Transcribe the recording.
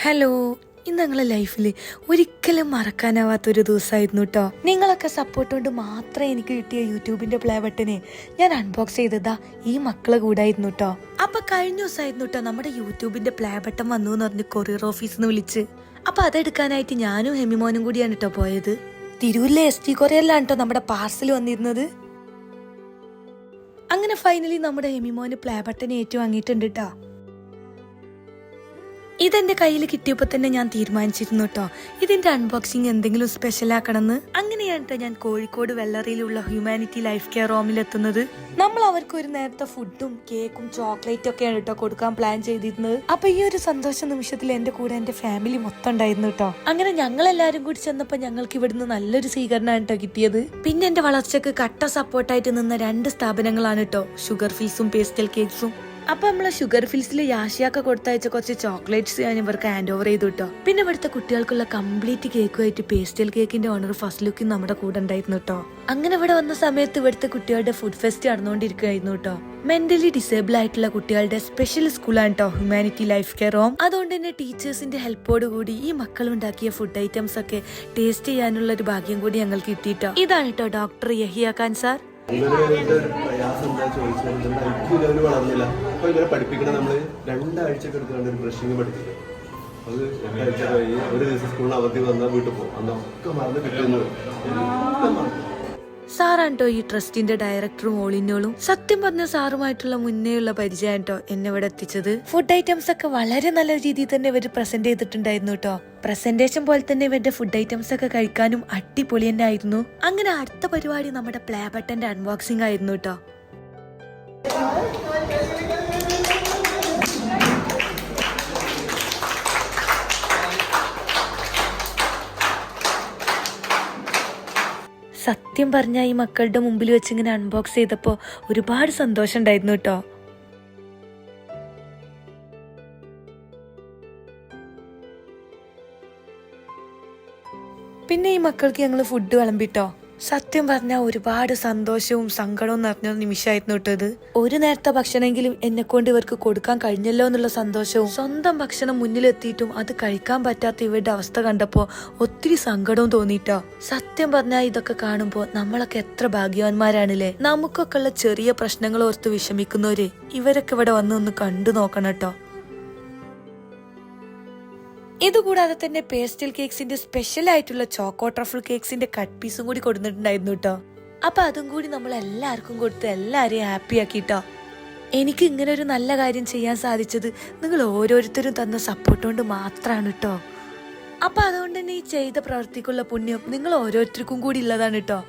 Hello, ഇന്ന് ഞങ്ങളെ ലൈഫിൽ ഒരിക്കലും മറക്കാനാവാത്തൊരു ദിവസമായിരുന്നു കേട്ടോ. നിങ്ങളൊക്കെ സപ്പോർട്ട് കൊണ്ട് മാത്രമേ എനിക്ക് കിട്ടിയ യൂട്യൂബിന്റെ പ്ലേ ബട്ടനെ ഞാൻ അൺബോക്സ് ചെയ്തതാ ഈ മക്കളെ കൂടായിരുന്നു കേട്ടോ. അപ്പൊ കഴിഞ്ഞ ദിവസമായിരുന്നു കേട്ടോ നമ്മുടെ യൂട്യൂബിന്റെ പ്ലേ ബട്ടൺ വന്നു എന്ന് പറഞ്ഞ് കൊറിയർ ഓഫീസിൽ നിന്ന് വിളിച്ച്. അപ്പൊ അതെടുക്കാനായിട്ട് ഞാനും ഹെമിമോനും കൂടിയാണ് കേട്ടോ പോയത്. തിരൂരിലെ ST കൊറിയറിലാണ് കേട്ടോ നമ്മുടെ പാർസൽ വന്നിരുന്നത്. അങ്ങനെ ഫൈനലി നമ്മുടെ ഹെമിമോന് പ്ലേ ബട്ടൺ ഏറ്റുവാങ്ങിയിട്ടുണ്ട് കേട്ടോ. ഇതെന്റെ കയ്യിൽ കിട്ടിയപ്പോൾ തന്നെ ഞാൻ തീരുമാനിച്ചിരുന്നു കേട്ടോ, ഇതിന്റെ അൺബോക്സിങ് എന്തെങ്കിലും സ്പെഷ്യൽ ആക്കണമെന്ന്. അങ്ങനെയാണ് കേട്ടോ ഞാൻ കോഴിക്കോട് വെള്ളറിയിലുള്ള ഹ്യൂമാനിറ്റി ലൈഫ് കെയർ ഹോമിലെത്തുന്നത്. നമ്മൾ അവർക്ക് ഒരു നേരത്തെ ഫുഡും കേക്കും ചോക്ലേറ്റും ഒക്കെയാണ് കേട്ടോ കൊടുക്കാൻ പ്ലാൻ ചെയ്തിരുന്നത്. അപ്പൊ ഈ ഒരു സന്തോഷ നിമിഷത്തിൽ എന്റെ കൂടെ എന്റെ ഫാമിലി മൊത്തം ഉണ്ടായിരുന്നു കേട്ടോ. അങ്ങനെ ഞങ്ങൾ എല്ലാരും കൂടി ചെന്നപ്പോ ഞങ്ങൾക്ക് ഇവിടുന്ന് നല്ലൊരു സ്വീകരണമാണ് കേട്ടോ കിട്ടിയത്. പിന്നെ എന്റെ വളർച്ചക്ക് കട്ട സപ്പോർട്ടായിട്ട് നിന്ന 2 സ്ഥാപനങ്ങളാണ് കേട്ടോ, ഷുഗർ ഫിൽസും പേസ്റ്റൽ കേക്ക്സും. അപ്പൊ നമ്മളെ ഷുഗർ ഫിൽസിൽ യാഷിയൊക്കെ കൊടുത്തയച്ച കുറച്ച് ചോക്ലേറ്റ്സ് ഞാൻ ഇവർക്ക് ഹാൻഡ് ഓവർ ചെയ്തു കേട്ടോ. പിന്നെ ഇവിടുത്തെ കുട്ടികൾക്കുള്ള കംപ്ലീറ്റ് കേക്കുമായിട്ട് പേസ്റ്റൽ കേക്കിന്റെ ഓണർ ഫസ്റ്റ് ലുക്കിൽ നമ്മുടെ കൂടെ ഉണ്ടായിരുന്നു കേട്ടോ. അങ്ങനെ ഇവിടെ വന്ന സമയത്ത് ഇവിടുത്തെ കുട്ടികളുടെ ഫുഡ് ഫെസ്റ്റ് നടന്നുകൊണ്ടിരിക്കുകയായിരുന്നു കേട്ടോ. മെന്റലി ഡിസേബിൾ ആയിട്ടുള്ള കുട്ടികളുടെ സ്പെഷ്യൽ സ്കൂളാണ് കേട്ടോ ഹ്യൂമാനിറ്റി ലൈഫ് കെയർ ഹോം. അതുകൊണ്ട് തന്നെ ടീച്ചേഴ്സിന്റെ ഹെൽപ്പോട് കൂടി ഈ മക്കൾ ഉണ്ടാക്കിയ ഫുഡ് ഐറ്റംസ് ഒക്കെ ടേസ്റ്റ് ചെയ്യാനുള്ള ഒരു ഭാഗ്യം കൂടി ഞങ്ങൾക്ക് കിട്ടിയിട്ടോ. ഇതാണ് കേട്ടോ ഡോക്ടർ യഹിയ ഖാൻ സാർ. പ്രയാസം എന്താ ചോദിച്ചാൽ നമ്മുടെ IQ ലെവൽ വളർന്നില്ല. അപ്പോൾ ഇവരെ പഠിപ്പിക്കണം, നമ്മൾ 2 ആഴ്ചക്ക് എടുക്കാണ്ട് ഒരു ബ്രഷിങ് പഠിപ്പിക്കും. അത് 2 ആഴ്ച കഴിഞ്ഞ് ഒരു ദിവസം സ്കൂളിൽ അവധി വന്നാൽ വീട്ടിൽ പോകും. അന്നൊക്കെ മറന്ന് കിട്ടുന്നത് സാറാണ് കേട്ടോ ഈ ട്രസ്റ്റിന്റെ ഡയറക്ടറും ഓളിനോളും. സത്യം പറഞ്ഞ സാറുമായിട്ടുള്ള മുന്നേയുള്ള പരിചയം കേട്ടോ എന്നെ ഇവിടെ എത്തിച്ചത്. ഫുഡ് ഐറ്റംസ് ഒക്കെ വളരെ നല്ല രീതിയിൽ തന്നെ ഇവർ പ്രസന്റ് ചെയ്തിട്ടുണ്ടായിരുന്നു കേട്ടോ. പ്രസന്റേഷൻ പോലെ തന്നെ ഇവരുടെ ഫുഡ് ഐറ്റംസ് ഒക്കെ കഴിക്കാനും അടിപൊളി തന്നെ ആയിരുന്നു. അങ്ങനെ അടുത്ത പരിപാടി നമ്മുടെ പ്ലേ ബട്ടന്റെ അൺബോക്സിംഗ് ആയിരുന്നു കേട്ടോ. സത്യം പറഞ്ഞാൽ ഈ മക്കളുടെ മുമ്പിൽ വെച്ച് ഇങ്ങനെ അൺബോക്സ് ചെയ്തപ്പോൾ ഒരുപാട് സന്തോഷം ഉണ്ടായിരുന്നു കേട്ടോ. പിന്നെ ഈ മക്കൾക്ക് ഞങ്ങൾ ഫുഡ് വിളമ്പിട്ടോ. സത്യം പറഞ്ഞാൽ ഒരുപാട് സന്തോഷവും സങ്കടവും നിറഞ്ഞ നിമിഷമായിരുന്നു കേട്ടത്. ഒരു നേരത്തെ ഭക്ഷണമെങ്കിലും എന്നെ കൊണ്ട് ഇവർക്ക് കൊടുക്കാൻ കഴിഞ്ഞല്ലോ എന്നുള്ള സന്തോഷവും, സ്വന്തം ഭക്ഷണം മുന്നിലെത്തിയിട്ടും അത് കഴിക്കാൻ പറ്റാത്ത ഇവരുടെ അവസ്ഥ കണ്ടപ്പോ ഒത്തിരി സങ്കടവും തോന്നിട്ടോ. സത്യം പറഞ്ഞാൽ ഇതൊക്കെ കാണുമ്പോൾ നമ്മളൊക്കെ എത്ര ഭാഗ്യവാന്മാരാണല്ലേ. നമുക്കൊക്കെ ഉള്ള ചെറിയ പ്രശ്നങ്ങൾ ഓർത്ത് വിഷമിക്കുന്നവര് ഇവരൊക്കെ ഇവിടെ വന്ന് കണ്ടു നോക്കണം കേട്ടോ. ഇതുകൂടാതെ തന്നെ പേസ്റ്റൽ കേക്സിന്റെ സ്പെഷ്യൽ ആയിട്ടുള്ള ചോക്കോ ട്രഫിൾ കേക്സിന്റെ കട്ട് പീസും കൂടി കൊടുത്തിട്ടുണ്ടായിരുന്നു കേട്ടോ. അപ്പൊ അതും കൂടി നമ്മൾ എല്ലാവർക്കും കൊടുത്ത് എല്ലാരെയും ഹാപ്പി ആക്കിട്ടോ. എനിക്ക് ഇങ്ങനെ ഒരു നല്ല കാര്യം ചെയ്യാൻ സാധിച്ചത് നിങ്ങൾ ഓരോരുത്തരും തന്ന സപ്പോർട്ട് കൊണ്ട് മാത്രമാണ് കേട്ടോ. അപ്പൊ അതുകൊണ്ട് തന്നെ ഈ ചെയ്ത പ്രവൃത്തിക്കുള്ള പുണ്യം നിങ്ങൾ ഓരോരുത്തർക്കും കൂടി ഉള്ളതാണ് കേട്ടോ.